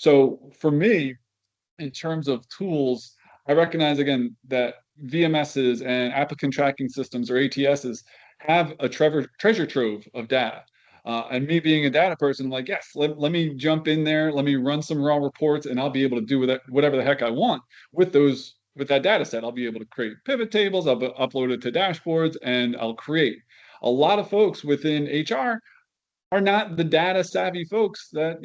So for me, in terms of tools, I recognize again that VMSs and applicant tracking systems or ATSs have a treasure trove of data. And me being a data person, I'm like, yes, let me jump in there, let me run some raw reports, and I'll be able to do with it whatever the heck I want with that data set. I'll be able to create pivot tables, upload it to dashboards, and I'll create. A lot of folks within HR are not the data savvy folks that,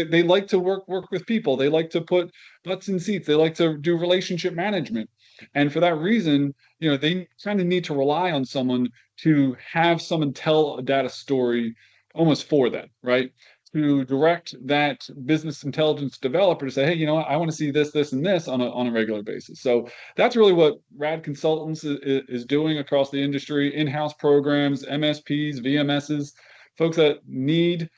they like to work with people. They like to put butts in seats. They like to do relationship management. And for that reason, they kind of need to rely on someone to have someone tell a data story almost for them, right? To direct that business intelligence developer to say, hey, I want to see this, this, and this on a regular basis. So that's really what RAD Consultants is doing across the industry, in-house programs, MSPs, VMSs, folks that need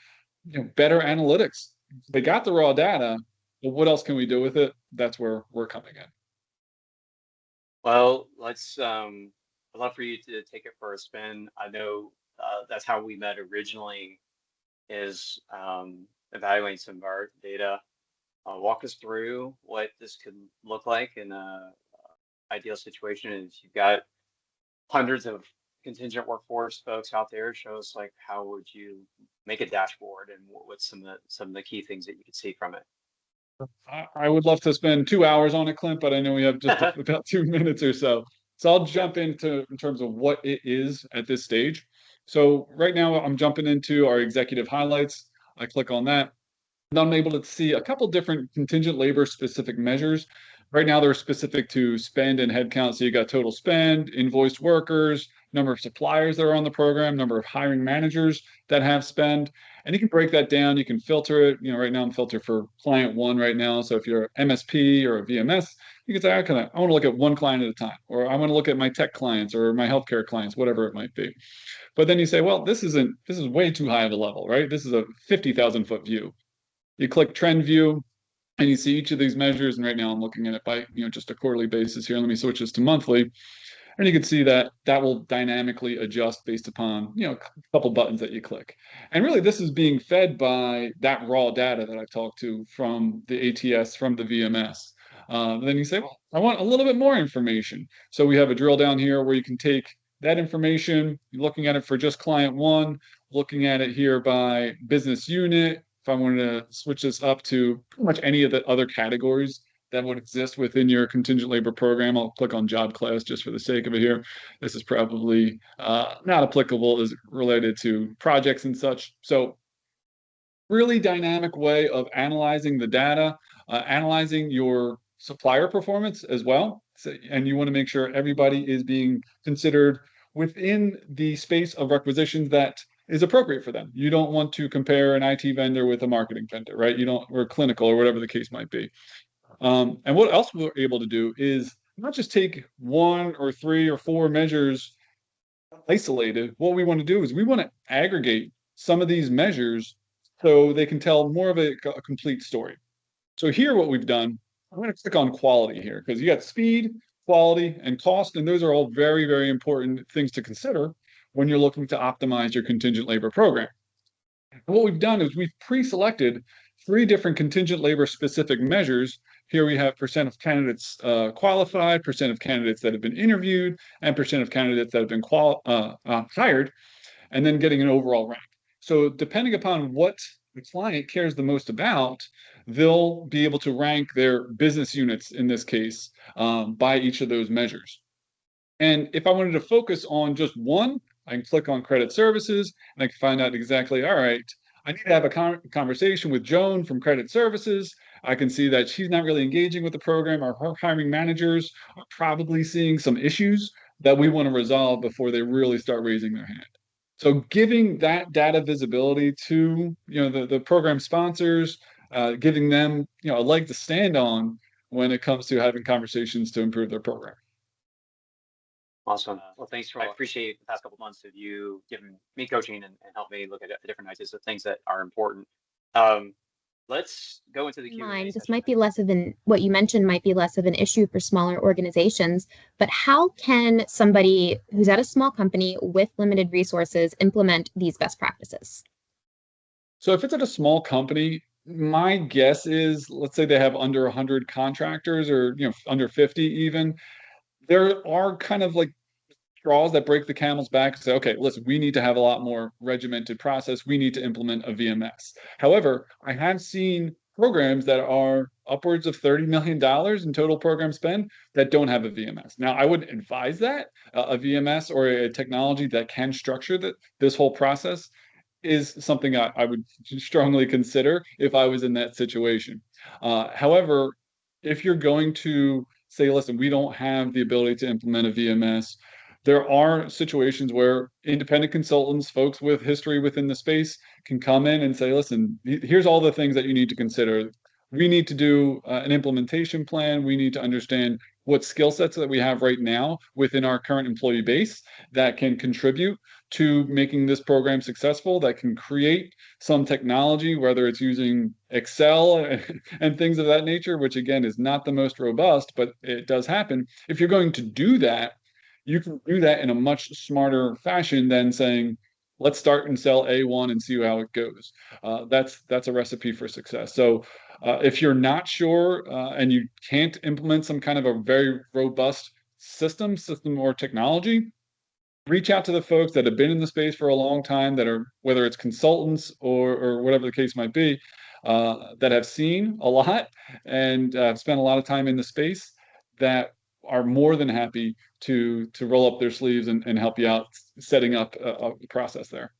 better analytics. They got the raw data, but what else can we do with it? That's where we're coming in. Well, I'd love for you to take it for a spin. I know that's how we met originally, is evaluating some of our data. Walk us through what this could look like in a ideal situation. Is you've got hundreds of contingent workforce folks out there. Show us how would you make a dashboard, and what's some of the key things that you could see from it. I would love to spend 2 hours on it, Clint, but I know we have just about 2 minutes or so. So I'll jump in terms of what it is at this stage. So right now I'm jumping into our executive highlights. I click on that. And I'm able to see a couple different contingent labor specific measures. Right now they're specific to spend and headcount. So you got total spend, invoiced workers, number of suppliers that are on the program, number of hiring managers that have spend. And you can break that down. You can filter it. Right now I'm filtered for client one right now. So if you're an MSP or a VMS, you can say, I want to look at one client at a time, or I want to look at my tech clients or my healthcare clients, whatever it might be. But then you say, well, this is way too high of a level, right? This is a 50,000 foot view. You click trend view and you see each of these measures. And right now I'm looking at it by, just a quarterly basis here. Let me switch this to monthly. And you can see that will dynamically adjust based upon, a couple buttons that you click. And really this is being fed by that raw data that I talked to from the ATS, from the VMS. Then you say, well, I want a little bit more information. So we have a drill down here where you can take that information, you're looking at it for just client one, looking at it here by business unit. If I wanted to switch this up to pretty much any of the other categories that would exist within your contingent labor program, I'll click on job class just for the sake of it here. This is probably not applicable as related to projects and such. So really dynamic way of analyzing the data, analyzing your supplier performance as well. So, and you want to make sure everybody is being considered within the space of requisitions that is appropriate for them. You don't want to compare an IT vendor with a marketing vendor, right? Or clinical or whatever the case might be. And what else we're able to do is not just take 1 or 3 or 4 measures isolated. What we want to do is we want to aggregate some of these measures so they can tell more of a complete story. So here what we've done, I'm going to click on quality here because you got speed, quality, and cost, and those are all very, very important things to consider when you're looking to optimize your contingent labor program. And what we've done is we've pre-selected 3 different contingent labor specific measures. Here we have percent of candidates qualified, percent of candidates that have been interviewed, and percent of candidates that have been hired, and then getting an overall rank. So depending upon what the client cares the most about, they'll be able to rank their business units in this case by each of those measures. And if I wanted to focus on just one, I can click on credit services and I can find out exactly, all right, I need to have a conversation with Joan from credit services. I can see that she's not really engaging with the program. Our hiring managers are probably seeing some issues that we want to resolve before they really start raising their hand. So giving that data visibility to the program sponsors, giving them a leg to stand on when it comes to having conversations to improve their program. Awesome. Well, thanks I appreciate the past couple of months of you giving me coaching and help me look at the different ideas of things that are important. Let's go into the Q&A. This might be what you mentioned might be less of an issue for smaller organizations, but how can somebody who's at a small company with limited resources implement these best practices? So if it's at a small company, My guess is, let's say they have under 100 contractors, or under 50 even. There are kind of like straws that break the camel's back and say, okay, listen, we need to have a lot more regimented process. We need to implement a VMS. However, I have seen programs that are upwards of $30 million in total program spend that don't have a VMS. Now, I would advise that a VMS or a technology that can structure this whole process is something I would strongly consider if I was in that situation. However, if you're going to say, listen, we don't have the ability to implement a VMS, there are situations where independent consultants, folks with history within the space, can come in and say, listen, here's all the things that you need to consider. We need to do an implementation plan. We need to understand what skill sets that we have right now within our current employee base that can contribute to making this program successful, that can create some technology, whether it's using Excel and things of that nature, which again is not the most robust, but it does happen. If you're going to do that, you can do that in a much smarter fashion than saying, let's start and sell A1 and see how it goes. That's a recipe for success. So if you're not sure and you can't implement some kind of a very robust system or technology, reach out to the folks that have been in the space for a long time, that are, whether it's consultants or whatever the case might be, that have seen a lot and spent a lot of time in the space, that are more than happy to roll up their sleeves and help you out setting up a process there.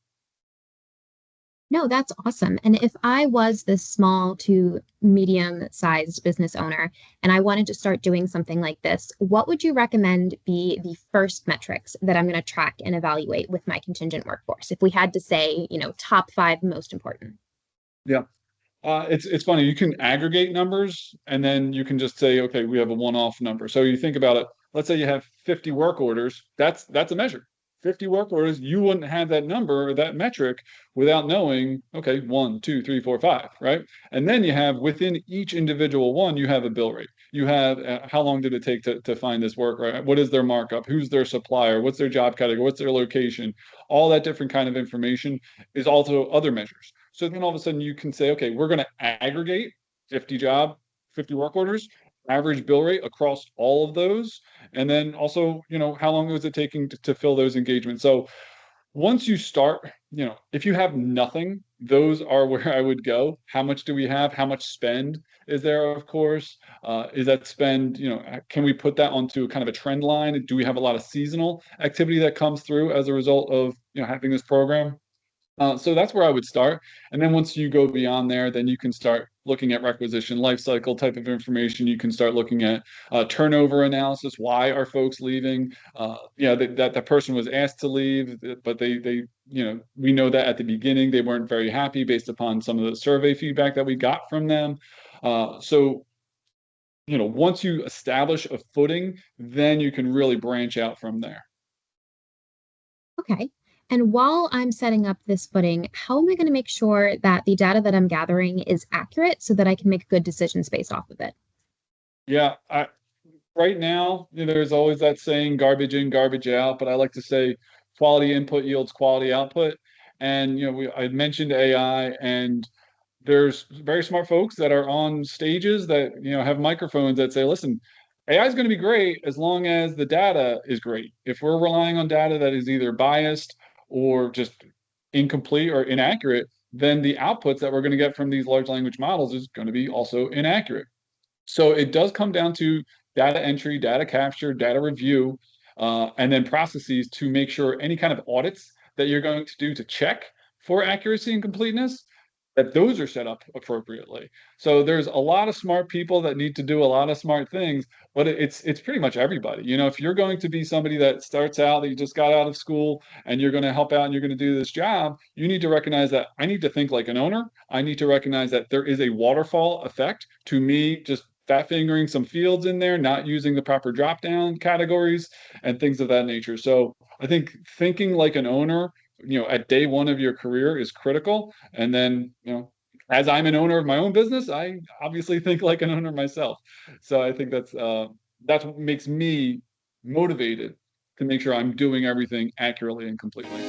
No, that's awesome. And if I was this small to medium-sized business owner and I wanted to start doing something like this, what would you recommend be the first metrics that I'm going to track and evaluate with my contingent workforce? If we had to say, top 5 most important. Yeah. It's funny. You can aggregate numbers and then you can just say, okay, we have a one-off number. So you think about it. Let's say you have 50 work orders. That's a measure. 50 work orders. You wouldn't have that number or that metric without knowing, okay, 1, 2, 3, 4, 5, right? And then you have within each individual one, you have a bill rate. You have how long did it take to find this work, right? What is their markup? Who's their supplier? What's their job category? What's their location? All that different kind of information is also other measures. So then all of a sudden you can say, okay, we're going to aggregate 50 work orders, average bill rate across all of those. And then also, how long was it taking to fill those engagements? So once you start, if you have nothing, those are where I would go. How much do we have? How much spend is there, of course? Is that spend, can we put that onto kind of a trend line? Do we have a lot of seasonal activity that comes through as a result of, having this program? So that's where I would start. And then once you go beyond there, then you can start looking at requisition lifecycle type of information. You can start looking at turnover analysis. Why are folks leaving? That person was asked to leave, but they we know that at the beginning they weren't very happy based upon some of the survey feedback that we got from them. So once you establish a footing, then you can really branch out from there. Okay. And while I'm setting up this footing, how am I going to make sure that the data that I'm gathering is accurate so that I can make good decisions based off of it? Yeah, right now, there's always that saying, garbage in, garbage out, but I like to say quality input yields quality output. And, I mentioned AI, and there's very smart folks that are on stages that, have microphones that say, listen, AI is going to be great as long as the data is great. If we're relying on data that is either biased or just incomplete or inaccurate, then the outputs that we're going to get from these large language models is going to be also inaccurate. So it does come down to data entry, data capture, data review, and then processes to make sure any kind of audits that you're going to do to check for accuracy and completeness, that those are set up appropriately. So there's a lot of smart people that need to do a lot of smart things, but it's pretty much everybody. If you're going to be somebody that starts out, that you just got out of school and you're going to help out and you're going to do this job, you need to recognize that I need to think like an owner. I need to recognize that there is a waterfall effect to me just fat fingering some fields in there, not using the proper drop down categories and things of that nature. So I think thinking like an owner at day one of your career is critical. And then, as I'm an owner of my own business, I obviously think like an owner myself. So I think that's what makes me motivated to make sure I'm doing everything accurately and completely.